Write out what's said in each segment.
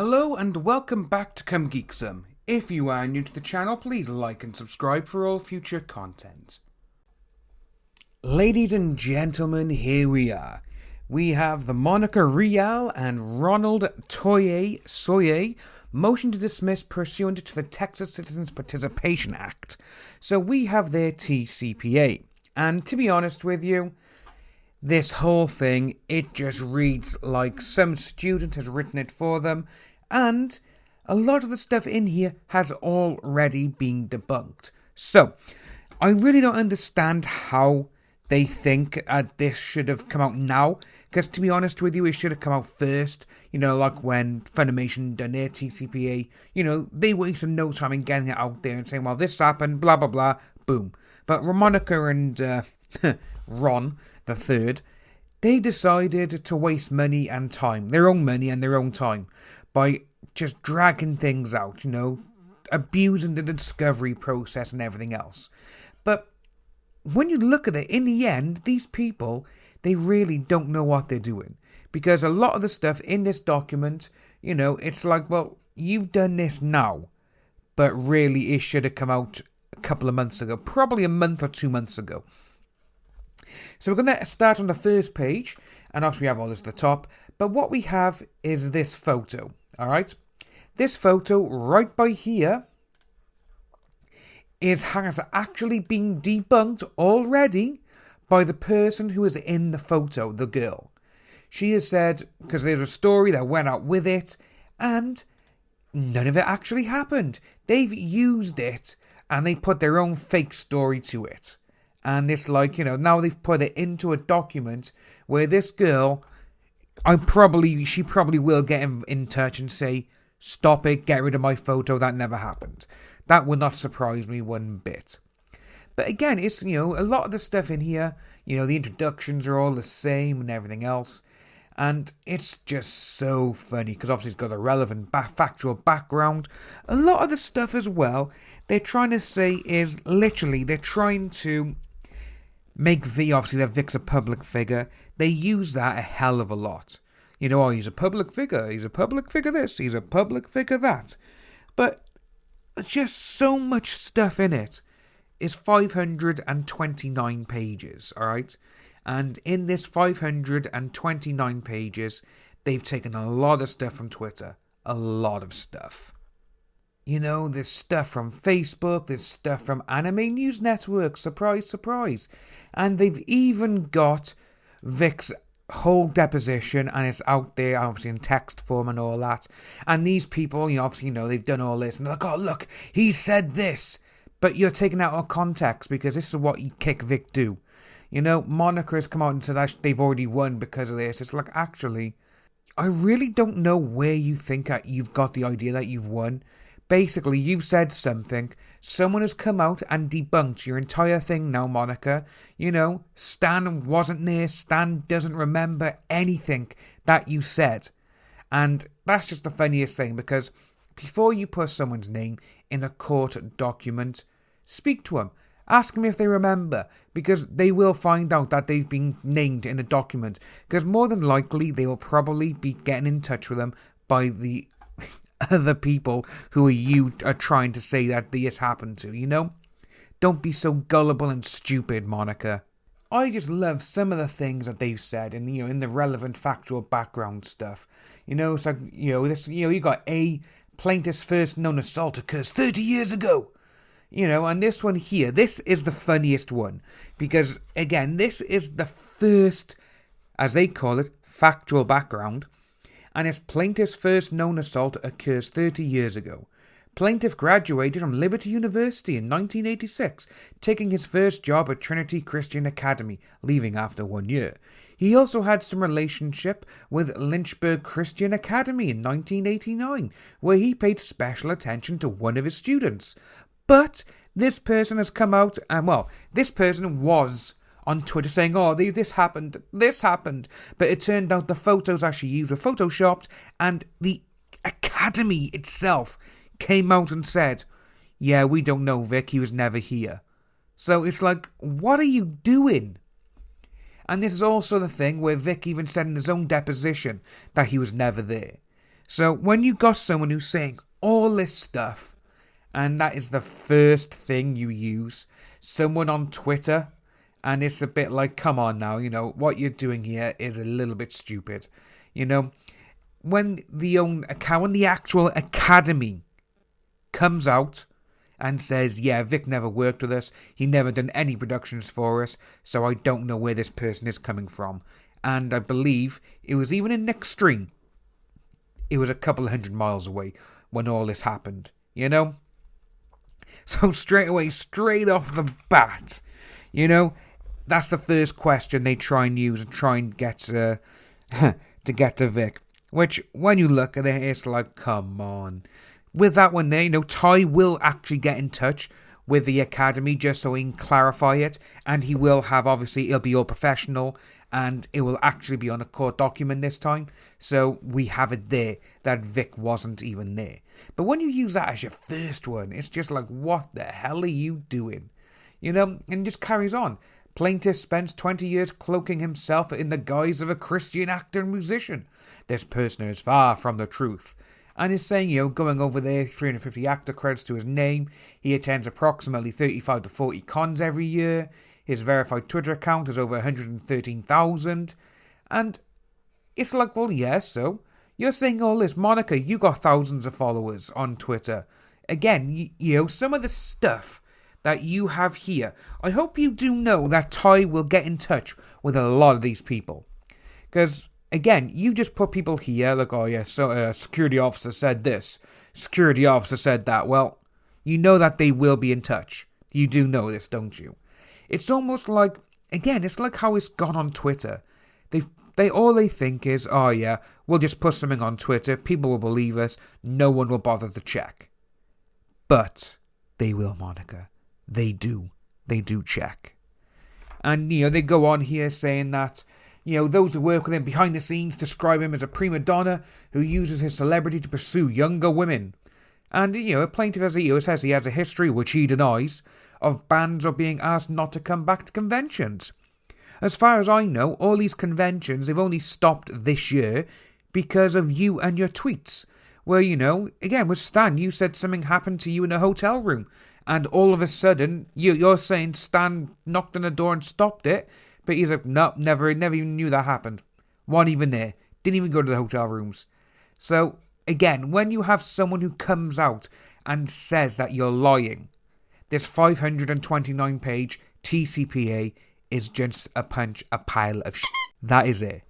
Hello and welcome back to Come Geek Some. If you are new to the channel, please like and subscribe for all future content. Ladies and gentlemen, here we are. We have the Monica Rial and Ronald Toye motion to dismiss pursuant to the Texas Citizens Participation Act. So we have their TCPA. And to be honest with you, this whole thing, it just reads like some student has written it for them, and a lot of the stuff in here has already been debunked. So, I really don't understand how they think this should have come out now, because to be honest with you, it should have come out first, like when Funimation done their TCPA, they wasted no time in getting it out there and saying, well, this happened, blah, blah, blah, boom. But Monica and Ron, the third, they decided to waste money and time, their own money and their own time, by just dragging things out, abusing the discovery process and everything else. But when you look at it, in the end, these people, they really don't know what they're doing. Because a lot of the stuff in this document, it's like, well, you've done this now, but really it should have come out a couple of months ago, probably a month or 2 months ago. So we're going to start on the first page, and obviously we have all this at the top, but what we have is this photo, alright? This photo right by here has actually been debunked already by the person who is in the photo, the girl. She has said, because there's a story that went out with it, and none of it actually happened. They've used it, and they put their own fake story to it. And it's like, now they've put it into a document where this girl, she probably will get in touch and say, stop it, get rid of my photo, that never happened. That would not surprise me one bit. But again, it's, a lot of the stuff in here, the introductions are all the same and everything else. And it's just so funny, because obviously it's got a relevant factual background. A lot of the stuff as well, they're trying to say is literally, they're trying to make obviously that Vic's a public figure. They use that a hell of a lot. He's a public figure, he's a public figure this, he's a public figure that. But just so much stuff in it. Is 529 pages, alright? And in this 529 pages, they've taken a lot of stuff from Twitter. A lot of stuff. There's stuff from Facebook, there's stuff from Anime News Network, surprise, surprise. And they've even got Vic's whole deposition, and it's out there, obviously in text form and all that. And these people, obviously, they've done all this, and they're like, oh, look, he said this. But you're taking out of context, because this is what you kick Vic do. Monica has come out and said that they've already won because of this. It's like, actually, I really don't know where you think you've got the idea that you've won. Basically, you've said something, someone has come out and debunked your entire thing now, Monica. Stan wasn't there, Stan doesn't remember anything that you said. And that's just the funniest thing, because before you put someone's name in a court document, speak to them. Ask them if they remember, because they will find out that they've been named in a document. Because more than likely, they will probably be getting in touch with them by the other people who you are trying to say that this happened to, Don't be so gullible and stupid, Monica. I just love some of the things that they've said in the relevant factual background stuff. It's like, you got a plaintiff's first known assault occurs 30 years ago. And this one here, this is the funniest one. Because, again, this is the first, as they call it, factual background. And his plaintiff's first known assault occurs 30 years ago. Plaintiff graduated from Liberty University in 1986, taking his first job at Trinity Christian Academy, leaving after 1 year. He also had some relationship with Lynchburg Christian Academy in 1989, where he paid special attention to one of his students. But this person has come out and, this person was on Twitter saying, oh, this happened. But it turned out the photos actually used were photoshopped, and the academy itself came out and said, yeah, we don't know, Vic, he was never here. So it's like, what are you doing? And this is also the thing where Vic even said in his own deposition that he was never there. So when you got someone who's saying all this stuff, and that is the first thing you use, someone on Twitter, and it's a bit like, come on now, what you're doing here is a little bit stupid. When the actual academy comes out and says, yeah, Vic never worked with us, he never done any productions for us, so I don't know where this person is coming from. And I believe it was even in Extreme. It was a couple of 100 miles away when all this happened, So straight off the bat, that's the first question they try and use and try and get to get to Vic. Which, when you look at it, it's like, come on. With that one there, Toye will actually get in touch with the academy just so he can clarify it. And he will have, obviously, it'll be all professional. And it will actually be on a court document this time. So we have it there that Vic wasn't even there. But when you use that as your first one, it's just like, what the hell are you doing? And it just carries on. Plaintiff spends 20 years cloaking himself in the guise of a Christian actor and musician. This person is far from the truth. And is saying, going over there, 350 actor credits to his name. He attends approximately 35 to 40 cons every year. His verified Twitter account is over 113,000. And it's like, well, yeah, so you're saying all this. Monica, you got thousands of followers on Twitter. Again, some of the stuff that you have here, I hope you do know that Toye will get in touch with a lot of these people. Because, again, you just put people here, like, oh yeah, so security officer said this, security officer said that. Well, you know that they will be in touch. You do know this, don't you? It's almost like, again, it's like how it's gone on Twitter. They think is, oh yeah, we'll just put something on Twitter, people will believe us, no one will bother to check. But they will, Monica. They do check. And, they go on here saying that, those who work with him behind the scenes describe him as a prima donna who uses his celebrity to pursue younger women. And, a plaintiff says he has a history, which he denies, of bans or being asked not to come back to conventions. As far as I know, all these conventions, they've only stopped this year because of you and your tweets. Where, again, with Stan, you said something happened to you in a hotel room. And all of a sudden, you're saying Stan knocked on the door and stopped it. But he's like, no, never even knew that happened. Wasn't even there. Didn't even go to the hotel rooms. So, again, when you have someone who comes out and says that you're lying, this 529-page TCPA is just a pile of shit. That is it.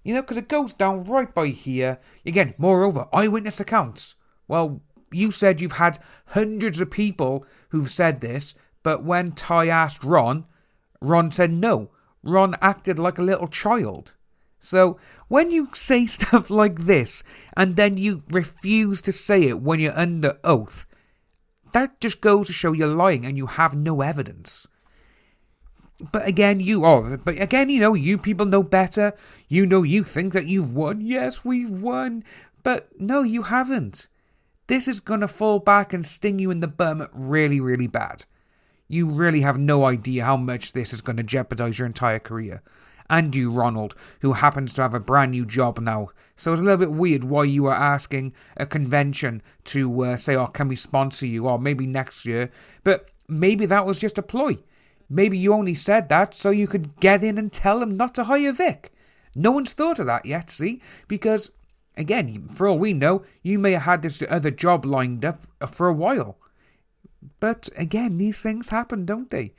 Because it goes down right by here. Again, moreover, eyewitness accounts. Well, you said you've had hundreds of people who've said this, but when Toye asked Ron said no. Ron acted like a little child. So, when you say stuff like this, and then you refuse to say it when you're under oath, that just goes to show you're lying and you have no evidence. But again, you people know better. You think that you've won. Yes, we've won. But no, you haven't. This is going to fall back and sting you in the bum really, really bad. You really have no idea how much this is going to jeopardize your entire career. And you, Ronald, who happens to have a brand new job now. So it's a little bit weird why you are asking a convention to say, oh, can we sponsor you? Or maybe next year. But maybe that was just a ploy. Maybe you only said that so you could get in and tell them not to hire Vic. No one's thought of that yet, see? Because, again, for all we know, you may have had this other job lined up for a while. But, again, these things happen, don't they?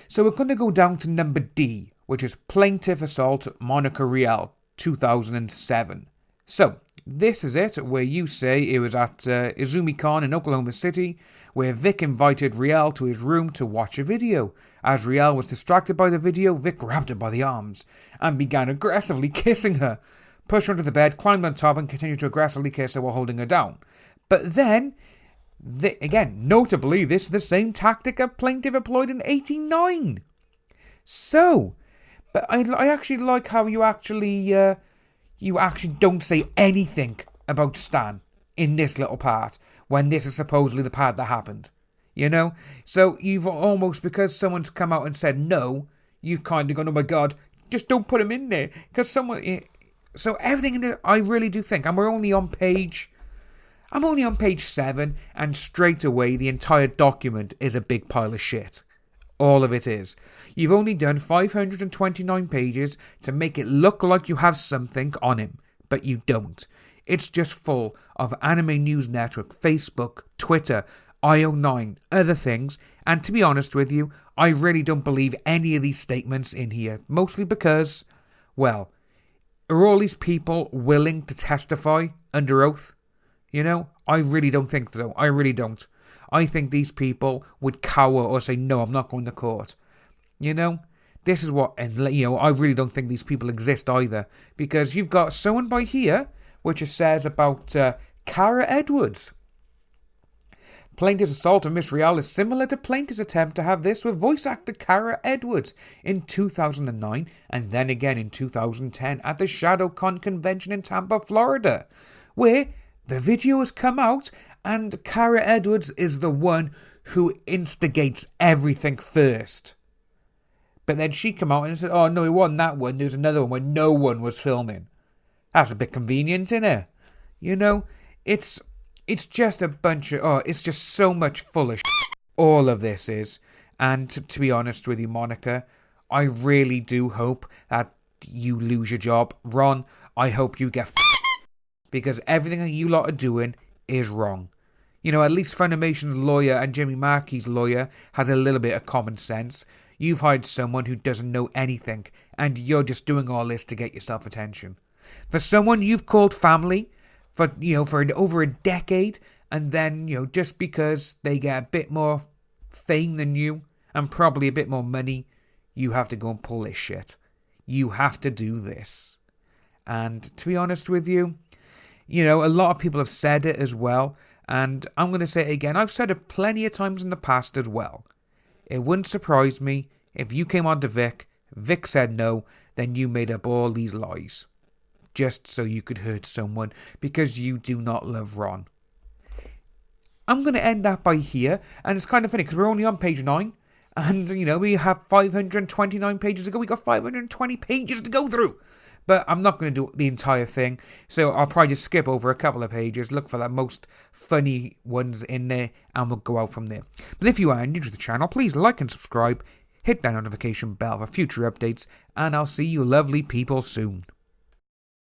So we're going to go down to number D, which is Plaintiff Assault Monica Rial, 2007. So, this is it, where you say it was at IzumiCon in Oklahoma City, where Vic invited Rial to his room to watch a video. As Rial was distracted by the video, Vic grabbed her by the arms and began aggressively kissing her, pushed her onto the bed, climbed on top and continued to aggressively kiss her while holding her down. But then, again, notably, this is the same tactic a plaintiff employed in 1989. So, but I actually like how you actually don't say anything about Stan in this little part, when this is supposedly the part that happened. So you've almost, because someone's come out and said no, you've kind of gone, oh my god, just don't put him in there. Because So everything in there, I really do think, and I'm only on page 7, and straight away the entire document is a big pile of shit. All of it is. You've only done 529 pages to make it look like you have something on him, but you don't. It's just full of Anime News Network, Facebook, Twitter, IO9, other things, and to be honest with you, I really don't believe any of these statements in here, mostly because, well, are all these people willing to testify under oath? You know, I really don't think so. I really don't. I think these people would cower or say, no, I'm not going to court. You know, this is what, and you know, I really don't think these people exist either. Because you've got someone by here, which it says about Cara Edwards. Plaintiff's assault of Miss Rial is similar to plaintiff's attempt to have this with voice actor Cara Edwards in 2009 and then again in 2010 at the ShadowCon convention in Tampa, Florida, where the video has come out and Cara Edwards is the one who instigates everything first. But then she came out and said, oh no, it wasn't that one, there's another one where no one was filming. That's a bit convenient, isn't it? You know, it's just a bunch of, it's just so much full of shit. All of this is. And to be honest with you, Monica, I really do hope that you lose your job. Ron, I hope you get because everything that you lot are doing is wrong. You know, at least Funimation's lawyer and Jimmy Markey's lawyer has a little bit of common sense. You've hired someone who doesn't know anything, and you're just doing all this to get yourself attention. For someone you've called family for over a decade, and then, you know, just because they get a bit more fame than you and probably a bit more money, you have to go and pull this shit. You have to do this. And to be honest with you, you know, a lot of people have said it as well, and I'm going to say it again. I've said it plenty of times in the past as well. It wouldn't surprise me if you came on to Vic said no, then you made up all these lies. Just so you could hurt someone, because you do not love Ron. I'm going to end that by here, and it's kind of funny, because we're only on page 9, and, you know, we have 529 pages to go. We got 520 pages to go through. But I'm not going to do the entire thing, so I'll probably just skip over a couple of pages, look for the most funny ones in there, and we'll go out from there. But if you are new to the channel, please like and subscribe, hit that notification bell for future updates, and I'll see you lovely people soon.